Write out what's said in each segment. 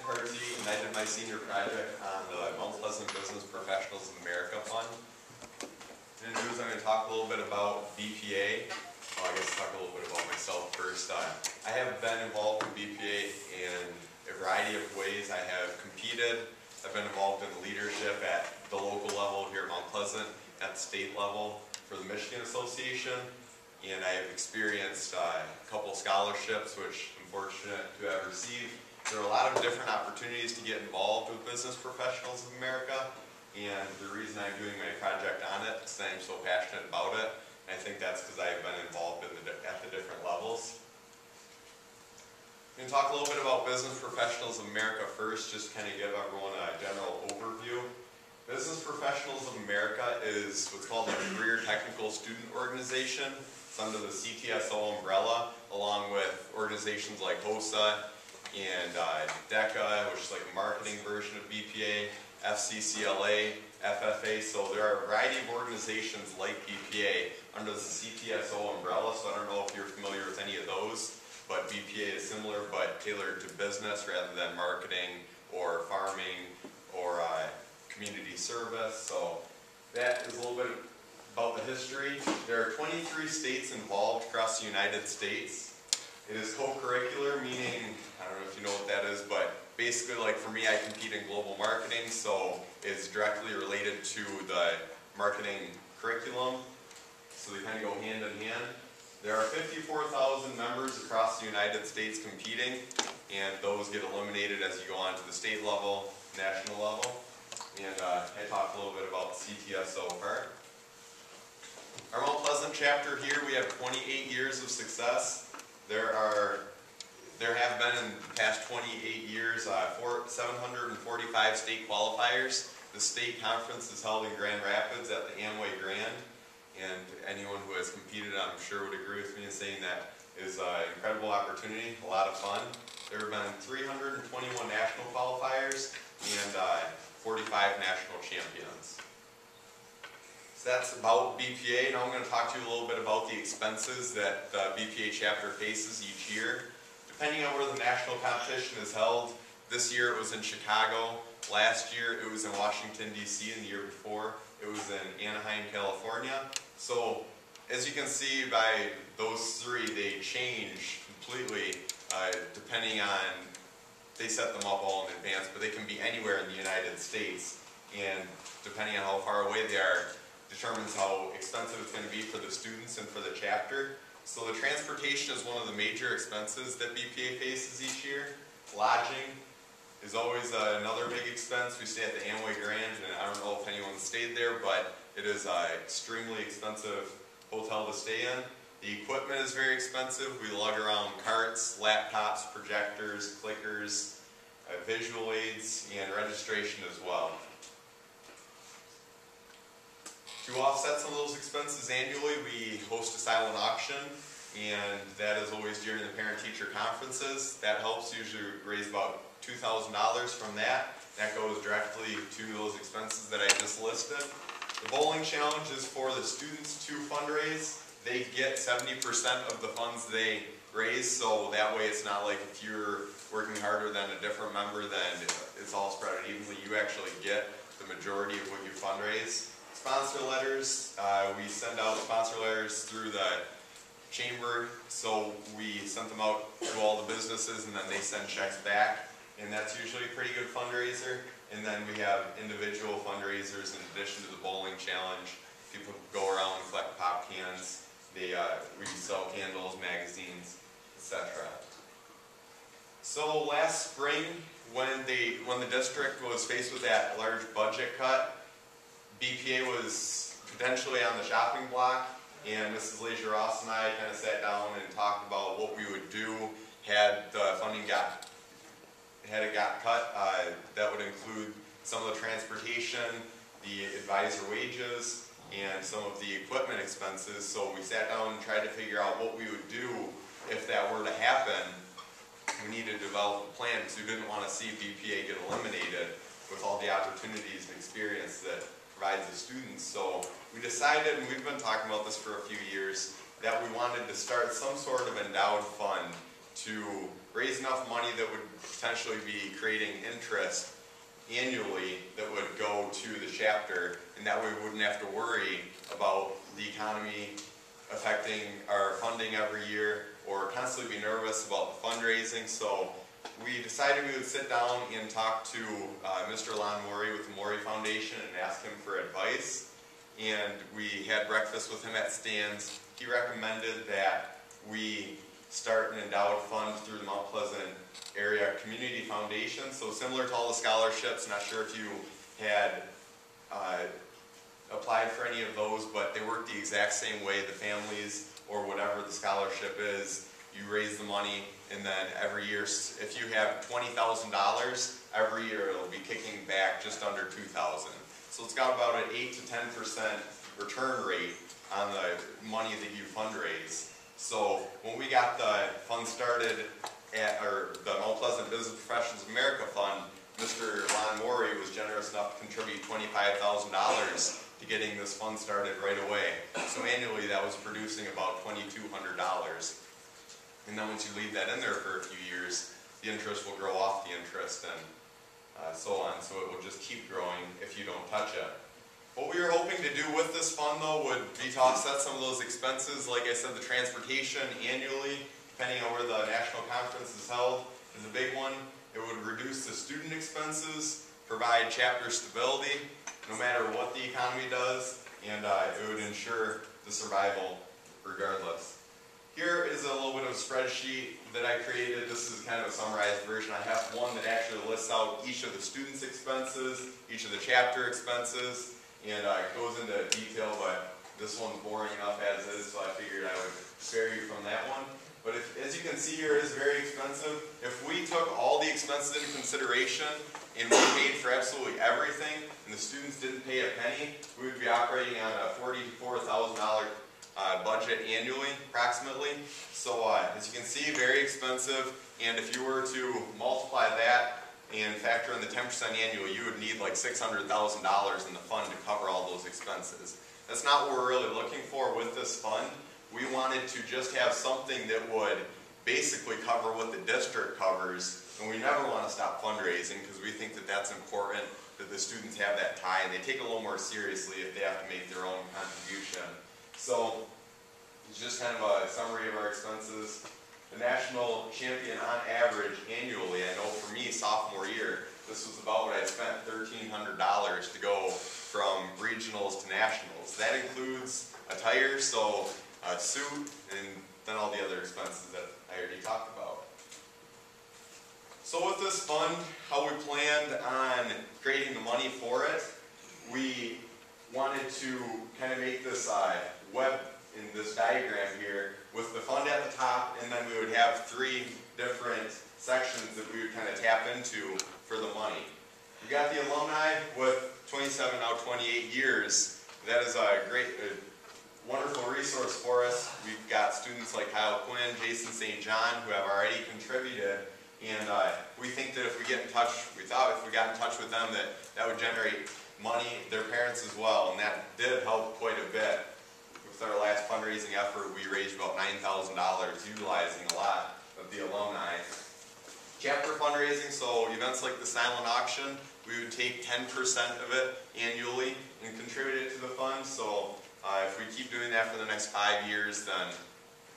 Partie, and I did my senior project on the Mount Pleasant Business Professionals of America Fund. In the news, I'm going to talk a little bit about BPA. Well, I guess talk a little bit about myself first. I have been involved in BPA in a variety of ways. I have competed. I've been involved in leadership at the local level here at Mount Pleasant, at the state level for the Michigan Association, and I have experienced a couple scholarships, which I'm fortunate to have received. There are a lot of different opportunities to get involved with Business Professionals of America, and the reason I'm doing my project on it is that I'm so passionate about it. And I think that's because I've been involved at the different levels. I'm going to talk a little bit about Business Professionals of America first, just to kind of give everyone a general overview. Business Professionals of America is what's called a Career Technical Student Organization. It's under the CTSO umbrella, along with organizations like HOSA and DECA, which is like a marketing version of BPA, FCCLA, FFA. So there are a variety of organizations like BPA under the CTSO umbrella. So I don't know if you're familiar with any of those, but BPA is similar but tailored to business rather than marketing or farming or community service. So that is a little bit about the history. There are 23 states involved across the United States. It is co-curricular, meaning, I don't know if you know what that is, but basically, like for me, I compete in global marketing, so it's directly related to the marketing curriculum. So they kind of go hand in hand. There are 54,000 members across the United States competing, and those get eliminated as you go on to the state level, national level. And I talked a little bit about the CTSO part. Our Mount Pleasant chapter here, we have 28 years of success. There have been in the past 28 years 745 state qualifiers. The state conference is held in Grand Rapids at the Amway Grand, and anyone who has competed, I'm sure, would agree with me in saying that is an incredible opportunity, a lot of fun. There have been 321 national qualifiers and 45 national champions. So that's about BPA. Now I'm going to talk to you a little bit about the expenses that the BPA chapter faces each year. Depending on where the national competition is held, this year it was in Chicago, last year it was in Washington, D.C., and the year before it was in Anaheim, California. So as you can see by those three, they change completely depending on, they set them up all in advance, but they can be anywhere in the United States, and depending on how far away they are, determines how expensive it's going to be for the students and for the chapter. So the transportation is one of the major expenses that BPA faces each year. Lodging is always another big expense. We stay at the Amway Grand, and I don't know if anyone stayed there, but it is an extremely expensive hotel to stay in. The equipment is very expensive. We lug around carts, laptops, projectors, clickers, visual aids, and registration as well. To offset some of those expenses annually, we host a silent auction, and that is always during the parent-teacher conferences. That helps usually raise about $2,000 from that. That goes directly to those expenses that I just listed. The bowling challenge is for the students to fundraise. They get 70% of the funds they raise, so that way it's not like if you're working harder than a different member, then it's all spread out evenly. You actually get the majority of what you fundraise. Sponsor letters, we send out sponsor letters through the chamber, so we send them out to all the businesses and then they send checks back, and that's usually a pretty good fundraiser. And then we have individual fundraisers in addition to the bowling challenge. People go around and collect pop cans, we sell candles, magazines, etc. So last spring, when the district was faced with that large budget cut, BPA was potentially on the shopping block, and Mrs. Leisure-Ross and I kind of sat down and talked about what we would do had the funding got cut. That would include some of the transportation, the advisor wages, and some of the equipment expenses. So we sat down and tried to figure out what we would do if that were to happen. We needed to develop a plan because we didn't want to see BPA get eliminated with all the opportunities and experience that provides the students. So we decided, and we've been talking about this for a few years, that we wanted to start some sort of endowed fund to raise enough money that would potentially be creating interest annually that would go to the chapter, and that way we wouldn't have to worry about the economy affecting our funding every year or constantly be nervous about the fundraising. So we decided we would sit down and talk to Mr. Lon Morey with the Morey Foundation and ask him for advice. And we had breakfast with him at Stan's. He recommended that we start an endowed fund through the Mount Pleasant Area Community Foundation. So similar to all the scholarships, not sure if you had applied for any of those, but they work the exact same way. The families, or whatever the scholarship is, you raise the money, and then every year, if you have $20,000, every year it'll be kicking back just under $2,000. So it's got about an 8 to 10% return rate on the money that you fundraise. So when we got the fund started at the Mount Pleasant Business Professionals of America Fund, Mr. Lon Morey was generous enough to contribute $25,000 to getting this fund started right away. So annually that was producing about $2,200. And then once you leave that in there for a few years, the interest will grow off the interest and so on. So it will just keep growing if you don't touch it. What we were hoping to do with this fund, though, would be to offset some of those expenses. Like I said, the transportation annually, depending on where the national conference is held, is a big one. It would reduce the student expenses, provide chapter stability, no matter what the economy does, and it would ensure the survival regardless. Here is a little bit of a spreadsheet that I created. This is kind of a summarized version. I have one that actually lists out each of the students' expenses, each of the chapter expenses, and it goes into detail, but this one's boring enough as is, so I figured I would spare you from that one. But as you can see here, it is very expensive. If we took all the expenses into consideration and we paid for absolutely everything, and the students didn't pay a penny, we would be operating on a $44,000 budget annually, approximately. So as you can see, very expensive, and if you were to multiply that and factor in the 10% annual, you would need like $600,000 in the fund to cover all those expenses. That's not what we're really looking for with this fund. We wanted to just have something that would basically cover what the district covers, and we never want to stop fundraising because we think that that's important, that the students have that tie, and they take it a little more seriously if they have to make their own contribution. So it's just kind of a summary of our expenses. The national champion on average annually, I know for me, sophomore year, this was about what I spent, $1,300 to go from regionals to nationals. That includes attire, so a suit, and then all the other expenses that I already talked about. So with this fund, how we planned on creating the money for it, we wanted to kind of make this web in this diagram here with the fund at the top, and then we would have 3 different sections that we would kind of tap into for the money. We got the alumni with 27, now 28 years. That is a great, wonderful resource for us. We've got students like Kyle Quinn, Jason St. John, who have already contributed, and we think that if we get in touch, we thought if we got in touch with them that would generate money, their parents as well, and that did help quite a bit. With our last fundraising effort, we raised about $9,000, utilizing a lot of the alumni. Chapter fundraising, so events like the silent auction, we would take 10% of it annually and contribute it to the fund. So if we keep doing that for the next 5 years, then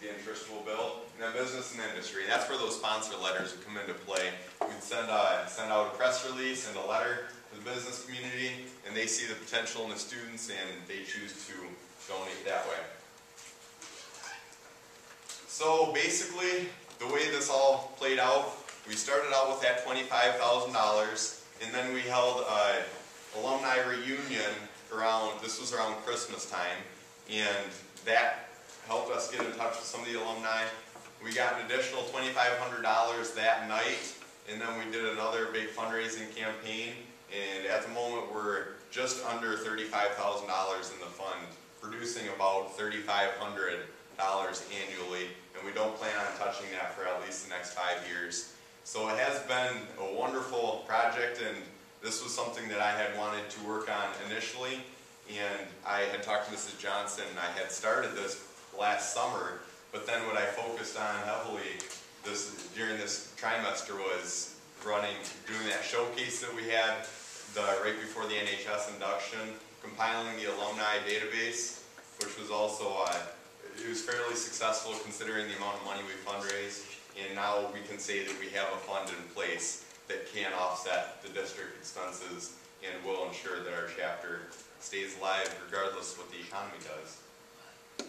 the interest will build. And then business and industry, that's where those sponsor letters would come into play. We'd send out a press release and a letter to the business community, and they see the potential in the students, and they choose to donate that way. So basically, the way this all played out, we started out with that $25,000, and then we held an alumni reunion around, this was around Christmas time, and that helped us get in touch with some of the alumni. We got an additional $2,500 that night, and then we did another big fundraising campaign, and at the moment we're just under $35,000 in the fund, producing about $3,500 annually, and we don't plan on touching that for at least the next 5 years. So it has been a wonderful project, and this was something that I had wanted to work on initially, and I had talked to Mrs. Johnson, and I had started this last summer, but then what I focused on heavily during this trimester was doing that showcase that we had right before the NHS induction, compiling the alumni database, which was also, it was fairly successful considering the amount of money we fundraised, and now we can say that we have a fund in place that can offset the district expenses and will ensure that our chapter stays alive regardless of what the economy does.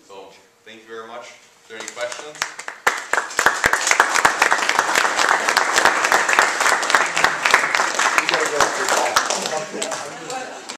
So, thank you very much. Are there any questions?